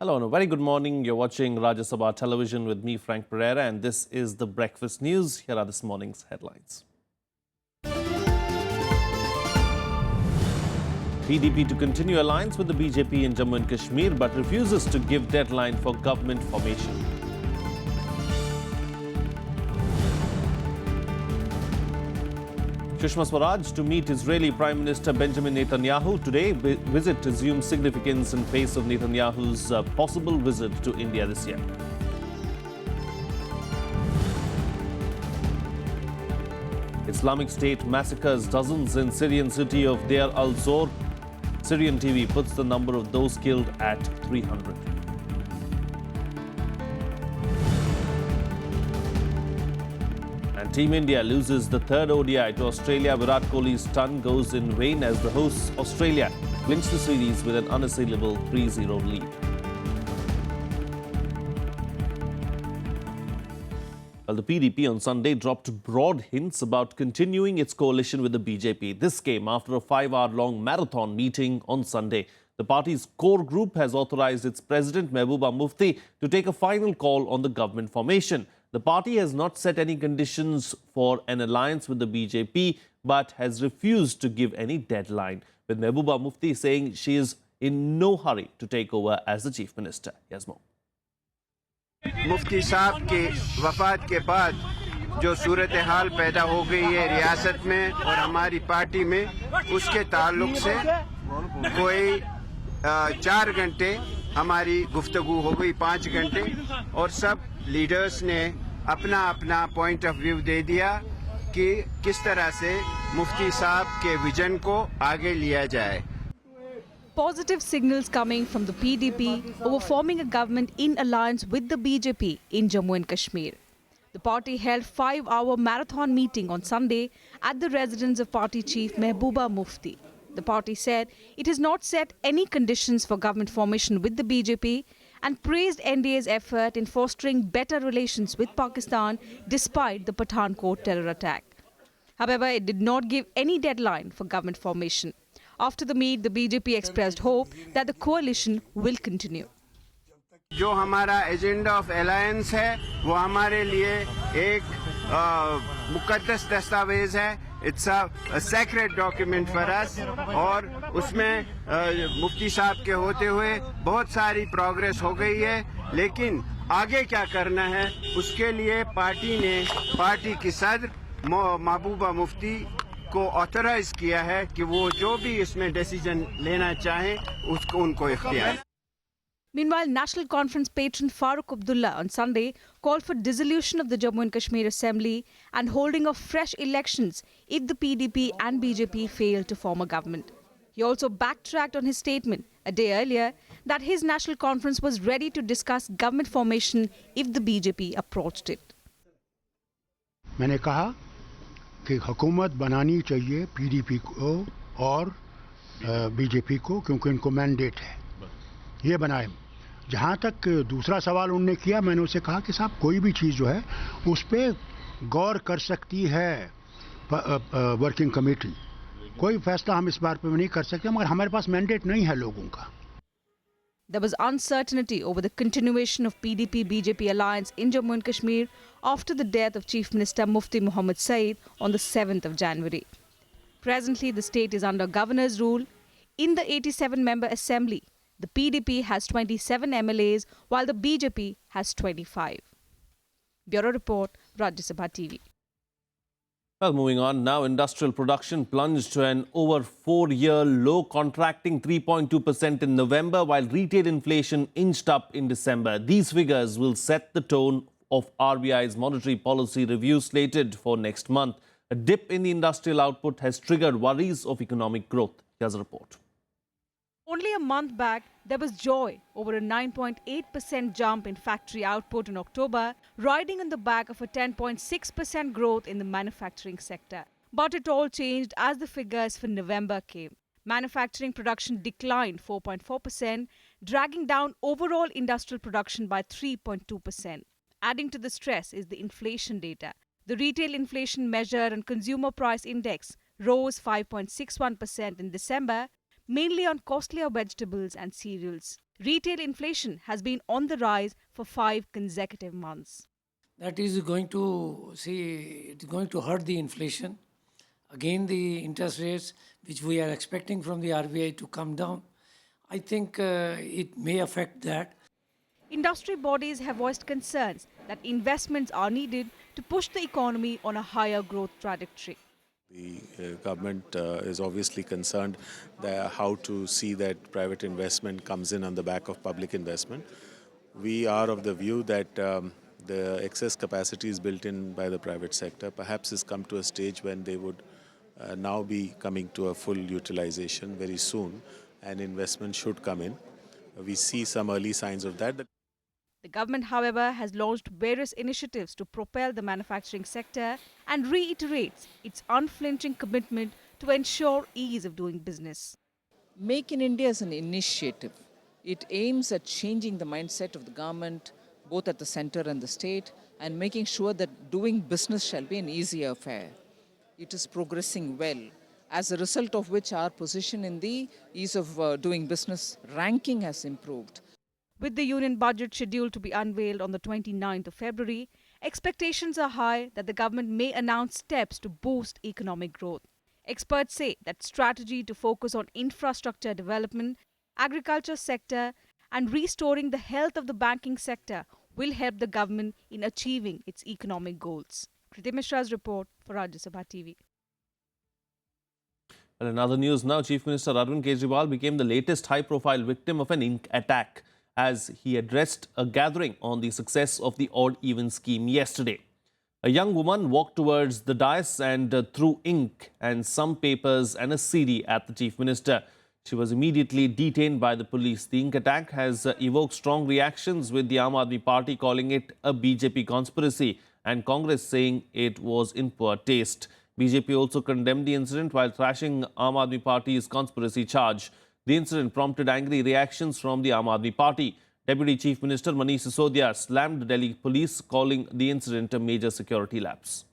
Hello and a very good morning. You're watching Rajya Sabha television with me, Frank Pereira, and this is the Breakfast News. Here are this morning's headlines. PDP to continue alliance with the BJP in Jammu and Kashmir but refuses to give deadline for government formation. Sushma Swaraj to meet Israeli Prime Minister Benjamin Netanyahu today. Visit assumes significance in face of Netanyahu's possible visit to India this year. Islamic State massacres dozens in Syrian city of Deir al-Zor. Syrian TV puts the number of those killed at 300. And Team India loses the third ODI to Australia. Virat Kohli's stun goes in vain as the hosts Australia clinch the series with an unassailable 3-0 lead. Well, the PDP on Sunday dropped broad hints about continuing its coalition with the BJP. This came after a 5-hour-long marathon meeting on Sunday. The party's core group has authorized its president, Mehbooba Mufti, to take a final call on the government formation. The party has not set any conditions for an alliance with the BJP, but has refused to give any deadline, with Mehbooba Mufti saying she is in no hurry to take over as the chief minister. Here's more. मुफ्ती साहब की वफात के बाद जो सूरत हाल पैदा हो गई है रियासत में और हमारी पार्टी में, उसके ताल्लुक से कोई 4 घंटे हमारी गुफ्तगू हो गई, 5 घंटे, और सब लीडर्स ने अपना अपना पॉइंट ऑफ व्यू दे दिया कि किस तरह से मुफ्ती साहब के विजन को आगे लिया जाए. Positive signals coming from the PDP over forming a government in alliance with the BJP in Jammu and Kashmir. The party held 5-hour marathon meeting on Sunday at the residence of party chief Mehbooba Mufti. The party said it has not set any conditions for government formation with the BJP and praised NDA's effort in fostering better relations with Pakistan despite the Pathankot terror attack. However, it did not give any deadline for government formation. After the meet, the BJP expressed hope that the coalition will continue. जो हमारा agenda of alliance है वो हमारे लिए एक मुकद्दस दस्तावेज है. It's a sacred document for us, और उसमें मुफ्ती साहब के होते हुए बहुत सारी प्रोग्रेस हो गई है, लेकिन आगे क्या करना है उसके लिए पार्टी ने पार्टी की सदर महबूबा मुफ्ती को ऑथराइज किया है कि वो जो भी इसमें डिसीजन लेना चाहें उसको उनको इख्तियार. Meanwhile, National Conference patron Farooq Abdullah on Sunday called for dissolution of the Jammu and Kashmir Assembly and holding of fresh elections if the PDP and BJP fail to form a government. He also backtracked on his statement a day earlier that his National Conference was ready to discuss government formation if the BJP approached it. मैंने कहा कि हुकूमत बनानी चाहिए PDP को और BJP को, क्योंकि इनको मैंडेट है, ये बनाए. जहाँ तक दूसरा सवाल उन्होंने किया, मैंने उसे कहा कि साहब कोई भी चीज़ जो है उस पर गौर कर सकती है वर्किंग कमेटी. कोई फैसला हम इस बार पे नहीं कर सकते, मगर हमारे पास मैंडेट नहीं है लोगों का. There was uncertainty over the continuation of PDP-BJP alliance in Jammu and Kashmir after the death of Chief Minister Mufti Muhammad Saeed on the 7th of January. Presently, the state is under governor's rule. In the 87-member assembly, the PDP has 27 MLAs while the BJP has 25. Bureau Report, Rajya Sabha TV. Well, moving on now, industrial production plunged to an over 4-year low, contracting 3.2% in November, while retail inflation inched up in December. These figures will set the tone of RBI's monetary policy review slated for next month. A dip in the industrial output has triggered worries of economic growth. Here's a report. Only a month back, there was joy over a 9.8% jump in factory output in October, riding on the back of a 10.6% growth in the manufacturing sector. But it all changed as the figures for November came. Manufacturing production declined 4.4%, dragging down overall industrial production by 3.2%. Adding to the stress is the inflation data. The retail inflation measure and consumer price index rose 5.61% in December, mainly on costlier vegetables and cereals. Retail inflation has been on the rise for 5 consecutive months. That is going to it's going to hurt the inflation. Again, the interest rates, which we are expecting from the RBI to come down, I think it may affect that. Industry bodies have voiced concerns that investments are needed to push the economy on a higher growth trajectory. The government is obviously concerned how to see that private investment comes in on the back of public investment. We are of the view that the excess capacity is built in by the private sector. Perhaps has come to a stage when they would now be coming to a full utilization very soon, and investment should come in. We see some early signs of that. The government, however, has launched various initiatives to propel the manufacturing sector and reiterates its unflinching commitment to ensure ease of doing business. Make in India is an initiative. It aims at changing the mindset of the government, both at the center and the state, and making sure that doing business shall be an easier affair. It is progressing well, as a result of which our position in the ease of doing business ranking has improved. With the union budget scheduled to be unveiled on the 29th of February, expectations are high that the government may announce steps to boost economic growth. Experts say that strategy to focus on infrastructure development, agriculture sector, and restoring the health of the banking sector will help the government in achieving its economic goals. Kriti Mishra's report for Rajya Sabha TV. Well, in other news now, Chief Minister Arvind Kejriwal became the latest high-profile victim of an ink attack as he addressed a gathering on the success of the odd-even scheme yesterday. A young woman walked towards the dais and threw ink and some papers and a CD at the Chief Minister. She was immediately detained by the police. The ink attack has evoked strong reactions, with the Aam Aadmi Party calling it a BJP conspiracy and Congress saying it was in poor taste. BJP also condemned the incident while thrashing Aam Aadmi Party's conspiracy charge. The incident prompted angry reactions from the Aam Aadmi Party. Deputy Chief Minister Manish Sisodia slammed Delhi police, calling the incident a major security lapse.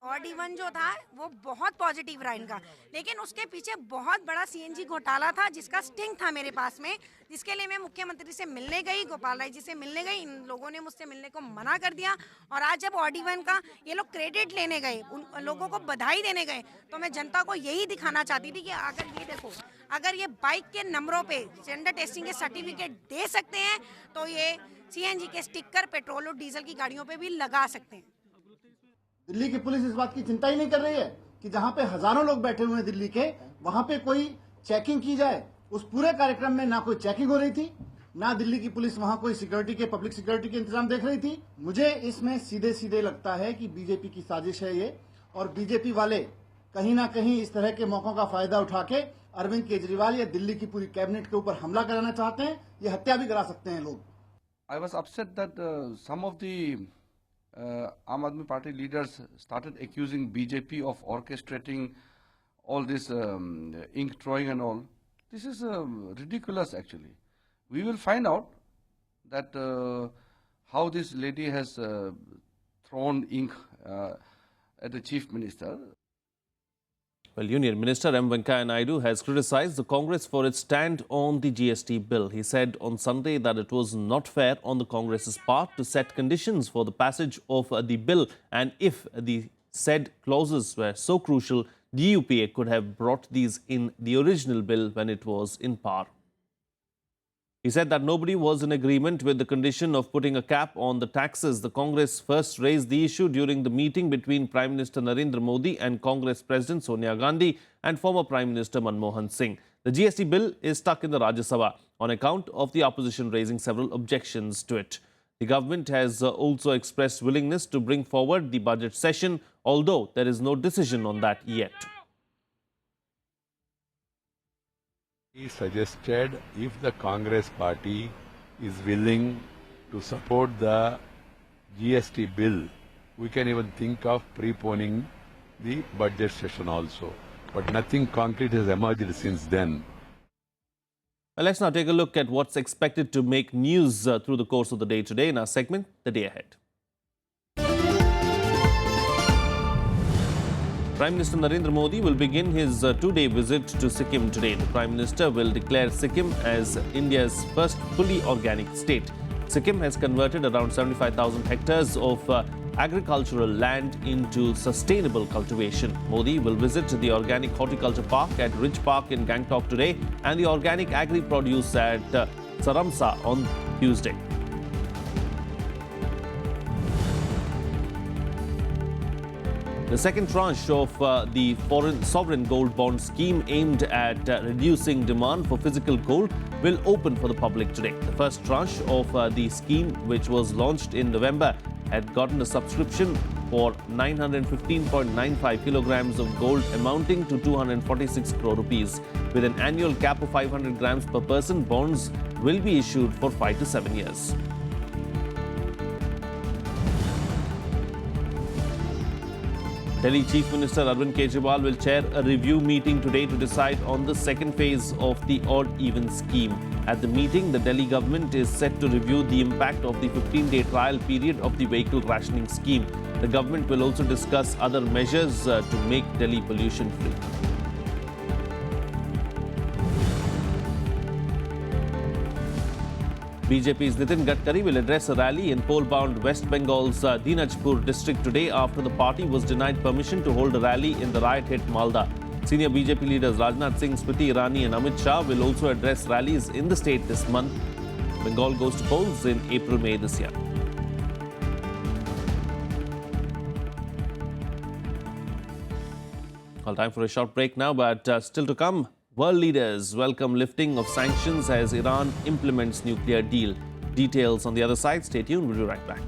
Odd even जो था वो बहुत positive रहा इनका, लेकिन उसके पीछे बहुत बड़ा सीएनजी घोटाला था जिसका स्टिंग था मेरे पास में, जिसके लिए मैं मुख्यमंत्री से मिलने गई, गोपाल राय जी से मिलने गई। इन लोगों ने मुझसे मिलने को मना कर दिया और आज जब ऑड इवन का ये लोग क्रेडिट लेने गए, उन लोगों को बधाई देने गए, तो मैं जनता को यही दिखाना चाहती थी कि अगर ये देखो, अगर ये बाइक के नंबरों पे जेंडर टेस्टिंग के सर्टिफिकेट दे सकते हैं तो ये सीएनजी के स्टिकर पेट्रोल और डीजल की गाड़ियों पे भी लगा सकते हैं। दिल्ली की पुलिस इस बात की चिंता ही नहीं कर रही है कि जहां पे हजारों लोग बैठे हुए हैं दिल्ली के, वहां पे कोई चेकिंग की जाए। उस पूरे कार्यक्रम में ना कोई चेकिंग हो रही थी, ना दिल्ली की पुलिस वहां कोई सिक्योरिटी के, पब्लिक सिक्योरिटी के इंतजाम देख रही थी। मुझे इसमें सीधे सीधे लगता है कि बीजेपी की साजिश है ये, और बीजेपी वाले कहीं ना कहीं इस तरह के मौकों का फायदा उठा के अरविंद केजरीवाल या दिल्ली की पूरी कैबिनेट के ऊपर हमला कराना चाहते हैं। ये हत्या भी करा सकते हैं लोग। I was upset that some of the Aam Aadmi Party leaders started accusing BJP of orchestrating all this ink throwing and all. This is ridiculous actually. We will find out that how this lady has thrown ink at the Chief Minister. Well, Union Minister M. Venkaiah Naidu has criticized the Congress for its stand on the GST bill. He said on Sunday that it was not fair on the Congress's part to set conditions for the passage of the bill, and if the said clauses were so crucial, the UPA could have brought these in the original bill when it was in power. He said that nobody was in agreement with the condition of putting a cap on the taxes. The Congress first raised the issue during the meeting between Prime Minister Narendra Modi and Congress President Sonia Gandhi and former Prime Minister Manmohan Singh. The GST bill is stuck in the Rajya Sabha on account of the opposition raising several objections to it. The government has also expressed willingness to bring forward the budget session, although there is no decision on that yet. He suggested if the Congress party is willing to support the GST bill, we can even think of preponing the budget session also. But nothing concrete has emerged since then. Well, let's now take a look at what's expected to make news through the course of the day today in our segment, The Day Ahead. Prime Minister Narendra Modi will begin his two-day visit to Sikkim today. The Prime Minister will declare Sikkim as India's first fully organic state. Sikkim has converted around 75,000 hectares of agricultural land into sustainable cultivation. Modi will visit the Organic Horticulture Park at Ridge Park in Gangtok today and the Organic Agri-Produce at Saramsa on Tuesday. The second tranche of the foreign sovereign gold bond scheme aimed at reducing demand for physical gold will open for the public today. The first tranche of the scheme, which was launched in November, had gotten a subscription for 915.95 kilograms of gold amounting to 246 crore rupees. With an annual cap of 500 grams per person, bonds will be issued for 5 to 7 years. Delhi Chief Minister Arvind Kejriwal will chair a review meeting today to decide on the second phase of the odd-even scheme. At the meeting, the Delhi government is set to review the impact of the 15-day trial period of the vehicle rationing scheme. The government will also discuss other measures to make Delhi pollution-free. BJP's Nitin Gadkari will address a rally in poll-bound West Bengal's Dinajpur district today after the party was denied permission to hold a rally in the riot-hit Malda. Senior BJP leaders Rajnath Singh, Smriti Irani and Amit Shah will also address rallies in the state this month. Bengal goes to polls in April-May this year. Well, time for a short break now, but still to come. World leaders welcome lifting of sanctions as Iran implements nuclear deal. Details on the other side. Stay tuned. We'll be right back.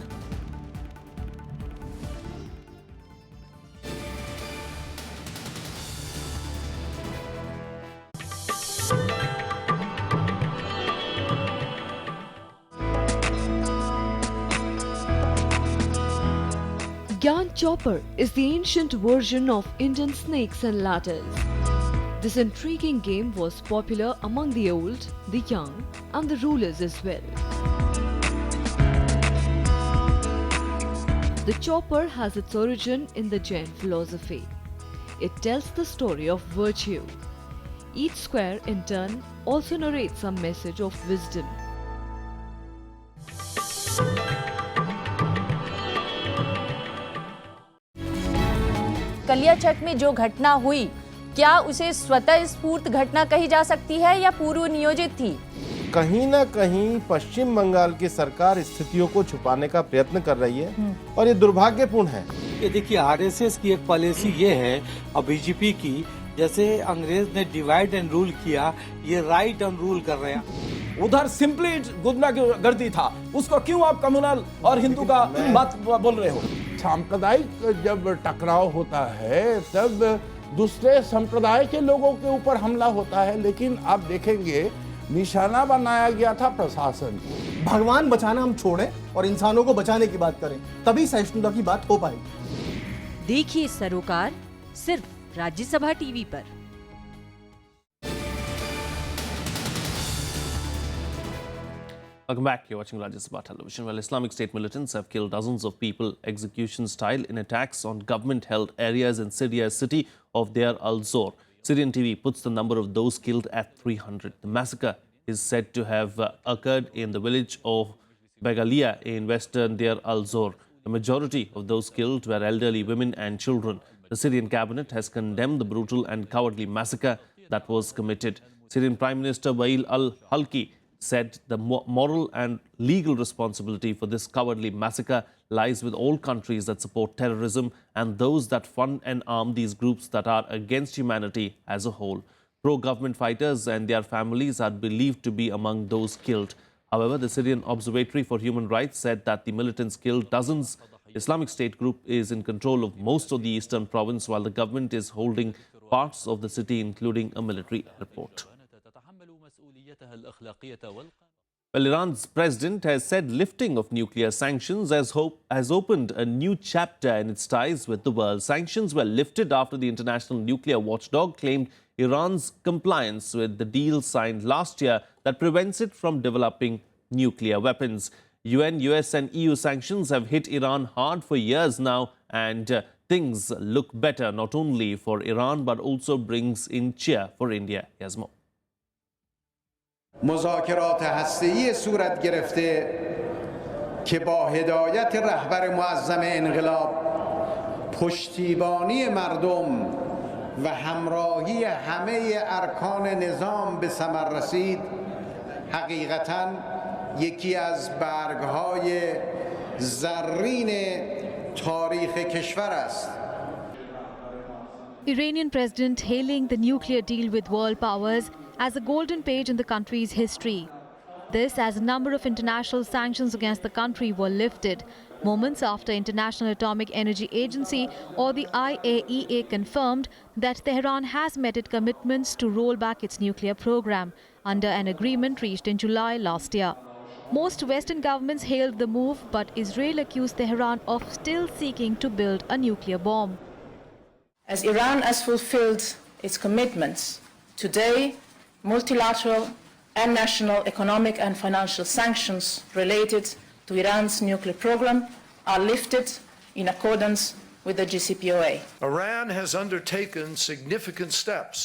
Gyan Chopper is the ancient version of Indian snakes and ladders. This intriguing game was popular among the old, the young, and the rulers as well. The chopper has its origin in the Jain philosophy. It tells the story of virtue. Each square, in turn, also narrates some message of wisdom. Kaliachak में जो घटना हुई, क्या उसे स्वतः स्फूर्त घटना कही जा सकती है या पूर्व नियोजित थी? कहीं ना कहीं पश्चिम बंगाल की सरकार स्थितियों को छुपाने का प्रयत्न कर रही है और ये दुर्भाग्यपूर्ण है। ये देखिए, आरएसएस की एक पॉलिसी ये है और बीजेपी की, जैसे अंग्रेज ने डिवाइड एंड रूल किया, ये राइट एंड रूल कर रहे हैं। उधर सिंपली गुंडागर्दी था, उसको क्यों आप कम्युनल और हिंदू का बात बोल रहे हो? सांप्रदायिक जब टकराव होता है तब दूसरे संप्रदाय के लोगों के ऊपर हमला होता है, लेकिन आप देखेंगे निशाना बनाया गया था प्रशासन। भगवान बचाना हम छोड़ें और इंसानों को बचाने की बात करें, तभी सहिष्णुता की बात हो पाएगी। देखिए सरोकार सिर्फ राज्यसभा टीवी पर। Welcome back. You're watching Rajya Sabha television. Well, Islamic State militants have killed dozens of people execution style in attacks on government-held areas in Syria's city of Deir al-Zor. Syrian TV puts the number of those killed at 300. The massacre is said to have occurred in the village of Begalia in western Deir al-Zor. The majority of those killed were elderly women and children. The Syrian cabinet has condemned the brutal and cowardly massacre that was committed. Syrian Prime Minister Wael al-Halki said the moral and legal responsibility for this cowardly massacre lies with all countries that support terrorism and those that fund and arm these groups that are against humanity as a whole. Pro-government fighters and their families are believed to be among those killed. However, the Syrian Observatory for Human Rights said that the militants killed dozens. The Islamic State group is in control of most of the eastern province, while the government is holding parts of the city, including a military airport. Well, Iran's president has said lifting of nuclear sanctions has opened a new chapter in its ties with the world. Sanctions were lifted after the international nuclear watchdog claimed Iran's compliance with the deal signed last year that prevents it from developing nuclear weapons. UN, US and EU sanctions have hit Iran hard for years now, and things look better not only for Iran but also brings in cheer for India. Here's more. مذاکرات هسته‌ای صورت گرفته که با هدایت رهبر معظم انقلاب پشتیبانی مردم و همراهی همه ارکان نظام به ثمر رسید حقیقتاً یکی از برگ‌های زرین تاریخ کشور است. Iranian president hailing the nuclear deal with world powers as a golden page in the country's history. This as a number of international sanctions against the country were lifted, moments after International Atomic Energy Agency or the IAEA confirmed that Tehran has met its commitments to roll back its nuclear program under an agreement reached in July last year. Most Western governments hailed the move, but Israel accused Tehran of still seeking to build a nuclear bomb. As Iran has fulfilled its commitments, today multilateral and national economic and financial sanctions related to Iran's nuclear program are lifted in accordance with the JCPOA. Iran has undertaken significant steps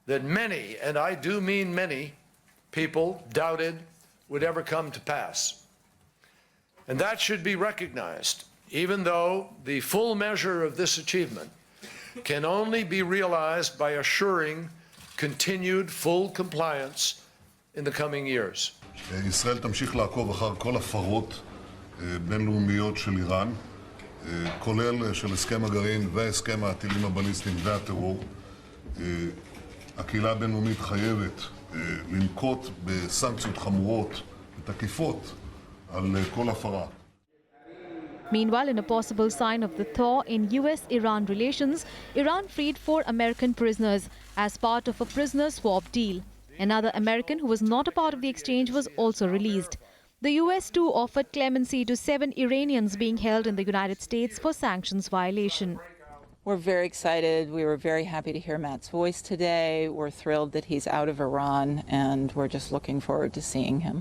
that many, and I do mean many, people doubted would ever come to pass. And that should be recognized, even though the full measure of this achievement can only be realized by assuring continued full compliance in the coming years. ישראל תמשיך לעקוב אחר כל הפרות בינלאומיות של איראן, כולל של הסכם הגרעין והסכם הטילים הבליסטיים והטרור. הקהילה הבינלאומית חייבת לנקוט בסנקציות חמורות ותקיפות על כל הפרה. Meanwhile, in a possible sign of the thaw in US-Iran relations, Iran freed 4 American prisoners as part of a prisoner swap deal. Another American who was not a part of the exchange was also released. The US too offered clemency to 7 Iranians being held in the United States for sanctions violation. We're very excited. We were very happy to hear Matt's voice today. We're thrilled that he's out of Iran, and we're just looking forward to seeing him.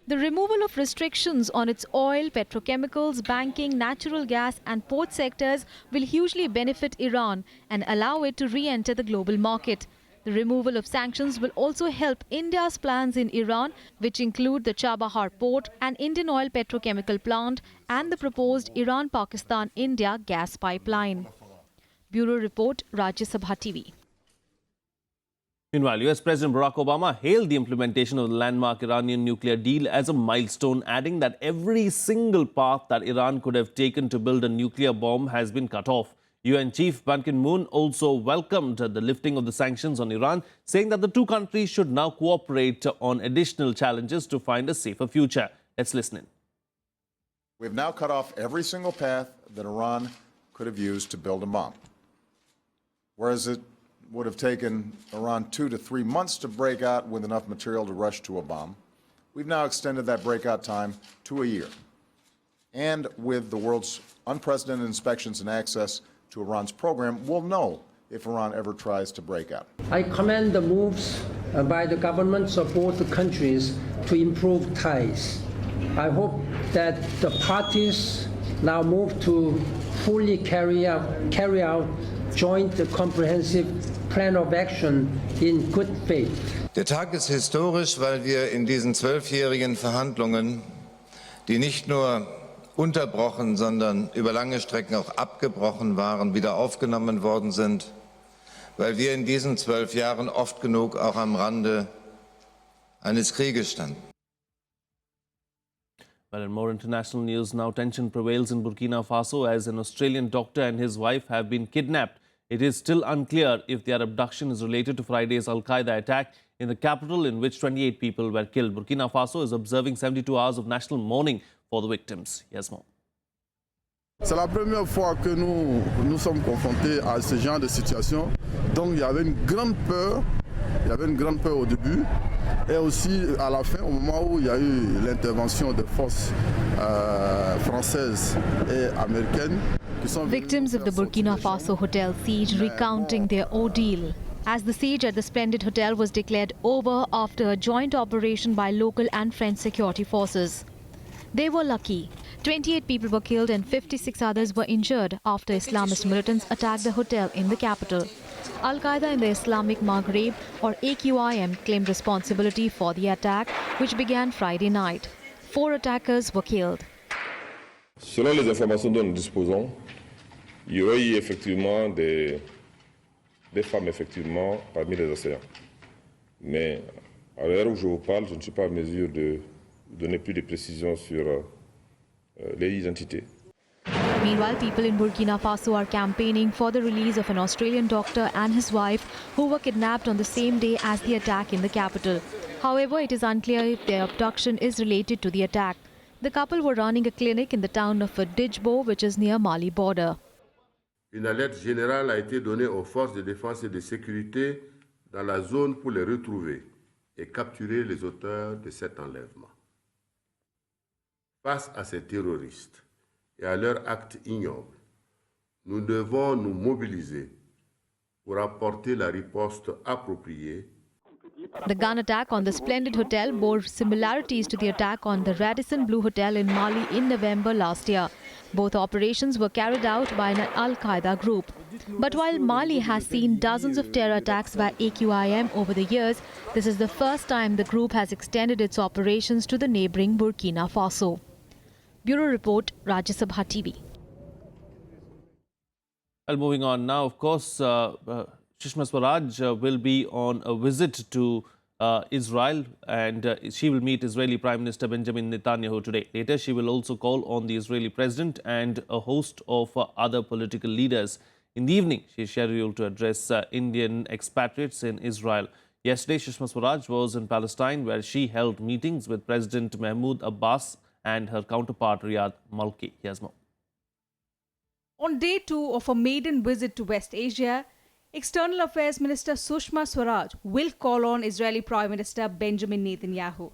The removal of restrictions on its oil, petrochemicals, banking, natural gas and port sectors will hugely benefit Iran and allow it to re-enter the global market. The removal of sanctions will also help India's plans in Iran, which include the Chabahar port, an Indian oil petrochemical plant and the proposed Iran-Pakistan-India gas pipeline. Bureau Report, Rajya Sabha TV. Meanwhile, US President Barack Obama hailed the implementation of the landmark Iranian nuclear deal as a milestone, adding that every single path that Iran could have taken to build a nuclear bomb has been cut off. UN Chief Ban Ki-moon also welcomed the lifting of the sanctions on Iran, saying that the two countries should now cooperate on additional challenges to find a safer future. Let's listen in. We've now cut off every single path that Iran could have used to build a bomb. Whereas it would have taken Iran 2 to 3 months to break out with enough material to rush to a bomb, we've now extended that breakout time to a year. And with the world's unprecedented inspections and access to Iran's program, we'll know if Iran ever tries to break out. I commend the moves by the governments of both countries to improve ties. I hope that the parties now move to fully carry out joint comprehensive plan of action in good faith. Der Tag ist historisch, weil wir in diesen 12-jährigen Verhandlungen, die nicht nur unterbrochen, sondern über lange Strecken auch abgebrochen waren, wieder aufgenommen worden sind, weil wir in diesen 12 Jahren oft genug auch am Rande eines Krieges standen. Well, in more international news, now tension prevails in Burkina Faso as an Australian doctor and his wife have been kidnapped. It is still unclear if their abduction is related to Friday's Al-Qaeda attack in the capital, in which 28 people were killed. Burkina Faso is observing 72 hours of national mourning for the victims. Yes, more. C'est la première fois que nous sommes confrontés à ce genre de situation. Donc il y avait une grande peur. Il y avait une grande peur au début. Et aussi à la fin, au moment où il y a eu l'intervention des forces françaises et américaines. Victims of the Burkina Faso hotel siege recounting their ordeal, as the siege at the splendid hotel was declared over after a joint operation by local and French security forces. They were lucky. 28 people were killed and 56 others were injured after Islamist militants attacked the hotel in the capital. Al-Qaeda in the Islamic Maghreb, or AQIM, claimed responsibility for the attack, which began Friday night. 4 attackers were killed. Selon les informations dont nous disposons, il y aurait eu effectivement des femmes effectivement parmi les assaillants. Mais à l'heure où je vous parle, je ne suis pas en mesure de donner plus de précisions sur les identités. Meanwhile, people in Burkina Faso are campaigning for the release of an Australian doctor and his wife who were kidnapped on the same day as the attack in the capital. However, it is unclear if their abduction is related to the attack. The couple were running a clinic in the town of Djbo, which is near Mali border. Une alerte générale a été donnée aux forces de défense et de sécurité dans la zone pour les retrouver et capturer les auteurs de cet enlèvement. Face à ces terroristes et à leurs actes ignobles, nous devons nous mobiliser pour apporter la riposte appropriée. The gun attack on the Splendid Hotel bore similarities to the attack on the Radisson Blu Hotel in Mali in November last year. Both operations were carried out by an Al-Qaeda group. But while Mali has seen dozens of terror attacks by AQIM over the years, this is the first time the group has extended its operations to the neighboring Burkina Faso. Bureau Report, Rajya Sabha TV. Well, moving on now, of course, Sushma Swaraj will be on a visit to Israel, and she will meet Israeli Prime Minister Benjamin Netanyahu today. Later, she will also call on the Israeli president and a host of other political leaders. In the evening, she is scheduled to address Indian expatriates in Israel. Yesterday, Sushma Swaraj was in Palestine, where she held meetings with President Mahmoud Abbas and her counterpart Riyad Malki. Here's more. On day 2 of a maiden visit to West Asia, External Affairs Minister Sushma Swaraj will call on Israeli Prime Minister Benjamin Netanyahu.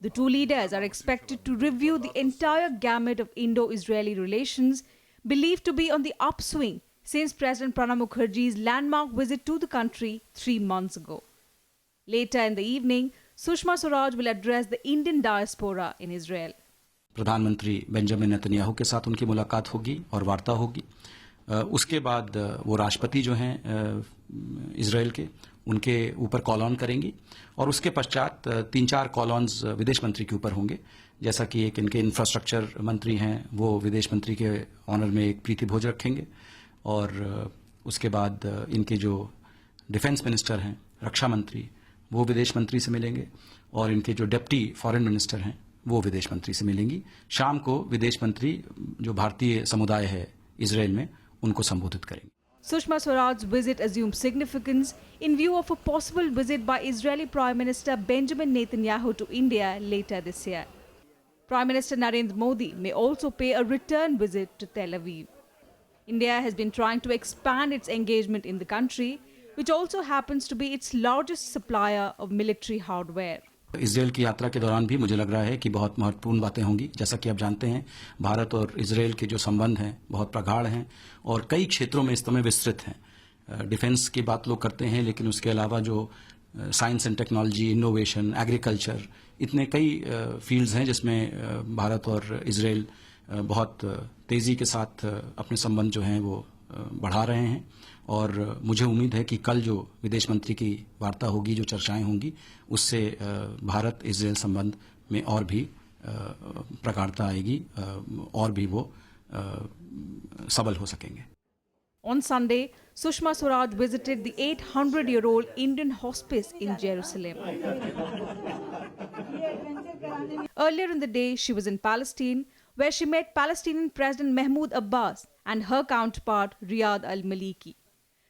The two leaders are expected to review the entire gamut of Indo-Israeli relations, believed to be on the upswing since President Pranab Mukherjee's landmark visit to the country 3 months ago. Later in the evening, Sushma Swaraj will address the Indian diaspora in Israel. प्रधानमंत्री Benjamin Netanyahu के साथ उनकी मुलाकात होगी और वार्ता होगी। उसके बाद वो राष्ट्रपति जो हैं इजराइल के, उनके ऊपर कॉल ऑन करेंगी और उसके पश्चात 3-4 कॉल ऑन्स विदेश मंत्री के ऊपर होंगे। जैसा कि एक इनके इंफ्रास्ट्रक्चर मंत्री हैं, वो विदेश मंत्री के ऑनर में एक प्रीति भोज रखेंगे और उसके बाद इनके जो डिफेंस मिनिस्टर हैं, रक्षा मंत्री, वो विदेश मंत्री से मिलेंगे और इनके जो डिप्टी फॉरेन मिनिस्टर हैं, वो विदेश मंत्री से मिलेंगी। शाम को विदेश मंत्री जो भारतीय समुदाय है इजराइल में, उनको संबोधित करेंगे। Sushma Swaraj's visit assumes significance in view of a possible visit by Israeli Prime Minister Benjamin Netanyahu to India later this year. Prime Minister Narendra Modi may also pay a return visit to Tel Aviv. India has been trying to expand its engagement in the country, which also happens to be its largest supplier of military hardware. Israel की यात्रा के दौरान भी मुझे लग रहा है कि बहुत महत्वपूर्ण बातें होंगी। जैसा कि आप जानते हैं, भारत और इजराइल के जो संबंध हैं बहुत प्रगाढ़ हैं और कई क्षेत्रों में इस समय विस्तृत हैं। डिफेंस की बात लोग करते हैं, लेकिन उसके अलावा जो science and technology, innovation, agriculture, इतने कई फील्ड्स हैं जिसमें भारत और इजराइल बहुत तेज़ी के साथ अपने संबंध जो हैं वो बढ़ा रहे हैं और मुझे उम्मीद है कि कल जो विदेश मंत्री की वार्ता होगी, जो चर्चाएं होंगी, उससे भारत इजराइल संबंध में और भी प्रगाढ़ता आएगी और भी वो सबल हो सकेंगे। On Sunday, Sushma Swaraj visited the 800-year-old Indian hospice in Jerusalem. Earlier in the day, she was in Palestine, where she met Palestinian President Mahmoud Abbas and her counterpart Riyad al-Maliki.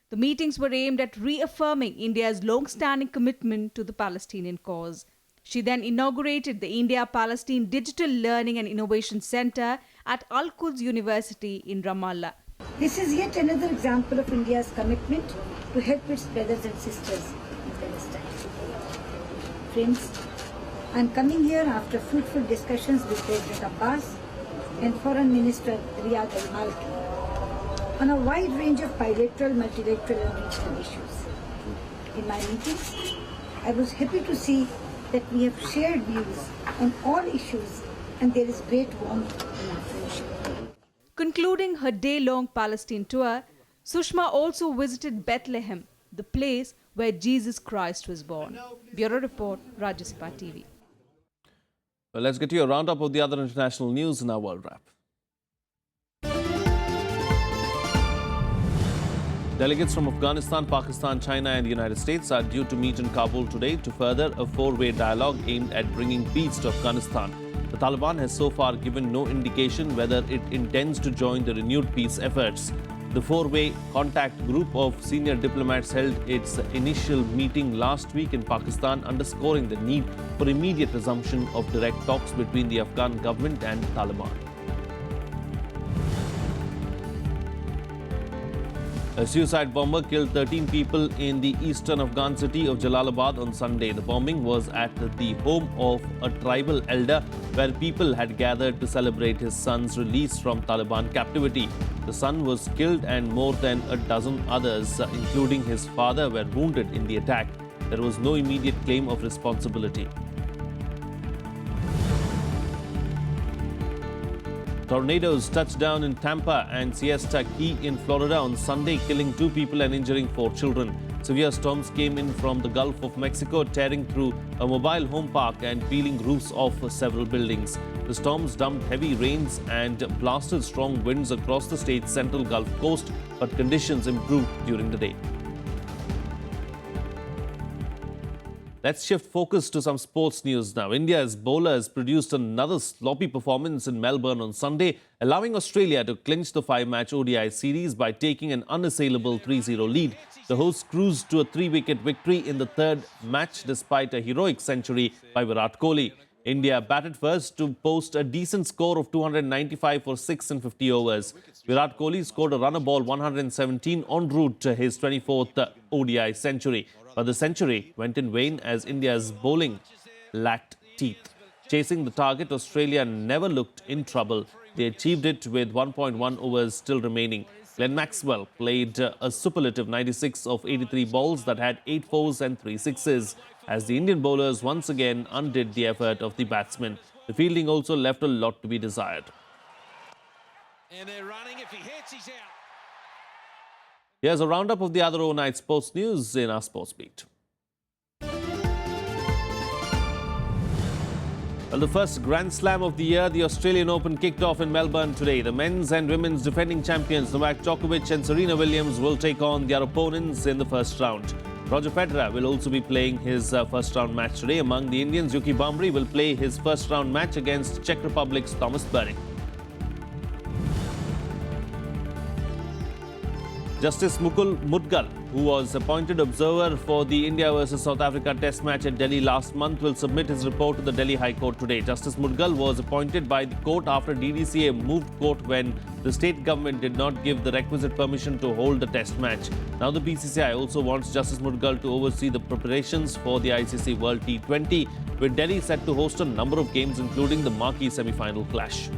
The meetings were aimed at reaffirming India's long-standing commitment to the Palestinian cause. She then inaugurated the India-Palestine Digital Learning and Innovation Center at Al-Quds University in Ramallah. This is yet another example of India's commitment to help its brothers and sisters in Palestine. Friends, I am coming here after fruitful discussions with President Abbas and Foreign Minister Riyad al-Malki on a wide range of bilateral, multilateral and regional issues. In my meetings, I was happy to see that we have shared views on all issues and there is great warmth in our friendship. Concluding her day-long Palestine tour, Sushma also visited Bethlehem, the place where Jesus Christ was born. Bureau Report, Rajya Sabha TV. Well, let's get you a roundup of the other international news in our World Wrap. Delegates from Afghanistan, Pakistan, China and the United States are due to meet in Kabul today to further a four-way dialogue aimed at bringing peace to Afghanistan. The Taliban has so far given no indication whether it intends to join the renewed peace efforts. The four-way contact group of senior diplomats held its initial meeting last week in Pakistan, underscoring the need for immediate resumption of direct talks between the Afghan government and Taliban. A suicide bomber killed 13 people in the eastern Afghan city of Jalalabad on Sunday. The bombing was at the home of a tribal elder where people had gathered to celebrate his son's release from Taliban captivity. The son was killed and more than a dozen others, including his father, were wounded in the attack. There was no immediate claim of responsibility. Tornadoes touched down in Tampa and Siesta Key in Florida on Sunday, killing 2 people and injuring 4 children. Severe storms came in from the Gulf of Mexico, tearing through a mobile home park and peeling roofs off several buildings. The storms dumped heavy rains and blasted strong winds across the state's central Gulf Coast, but conditions improved during the day. Let's shift focus to some sports news now. India's bowlers produced another sloppy performance in Melbourne on Sunday, allowing Australia to clinch the 5-match ODI series by taking an unassailable 3-0 lead. The hosts cruised to a 3-wicket victory in the third match despite a heroic century by Virat Kohli. India batted first to post a decent score of 295 for 6 in 50 overs. Virat Kohli scored a runner ball 117 en route to his 24th ODI century. But the century went in vain as India's bowling lacked teeth. Chasing the target, Australia never looked in trouble. They achieved it with 1.1 overs still remaining. Glenn Maxwell played a superlative 96 of 83 balls that had 8 fours and 3 sixes, as the Indian bowlers once again undid the effort of the batsmen. The fielding also left a lot to be desired. And they're running. If he hits, he's out. Here's a roundup of the other overnight sports news in our Sports Beat. Well, the first Grand Slam of the year, the Australian Open, kicked off in Melbourne today. The men's and women's defending champions Novak Djokovic and Serena Williams will take on their opponents in the first round. Roger Federer will also be playing his first round match today. Among the Indians, Yuki Bambri will play his first round match against Czech Republic's Thomas Berdych. Justice Mukul Mudgal, who was appointed observer for the India vs South Africa Test match at Delhi last month, will submit his report to the Delhi High Court today. Justice Mudgal was appointed by the court after DDCA moved court when the state government did not give the requisite permission to hold the Test match. Now the BCCI also wants Justice Mudgal to oversee the preparations for the ICC World T20, with Delhi set to host a number of games, including the marquee semi-final clash.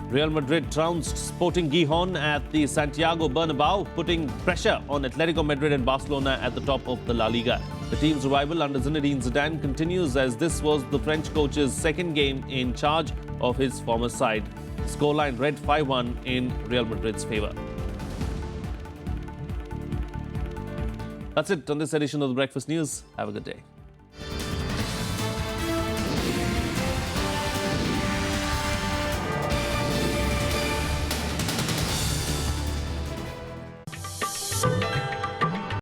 Real Madrid trounced Sporting Gijón at the Santiago Bernabéu, putting pressure on Atletico Madrid and Barcelona at the top of the La Liga. The team's revival under Zinedine Zidane continues, as this was the French coach's second game in charge of his former side. The scoreline read 5-1 in Real Madrid's favour. That's it on this edition of the Breakfast News. Have a good day.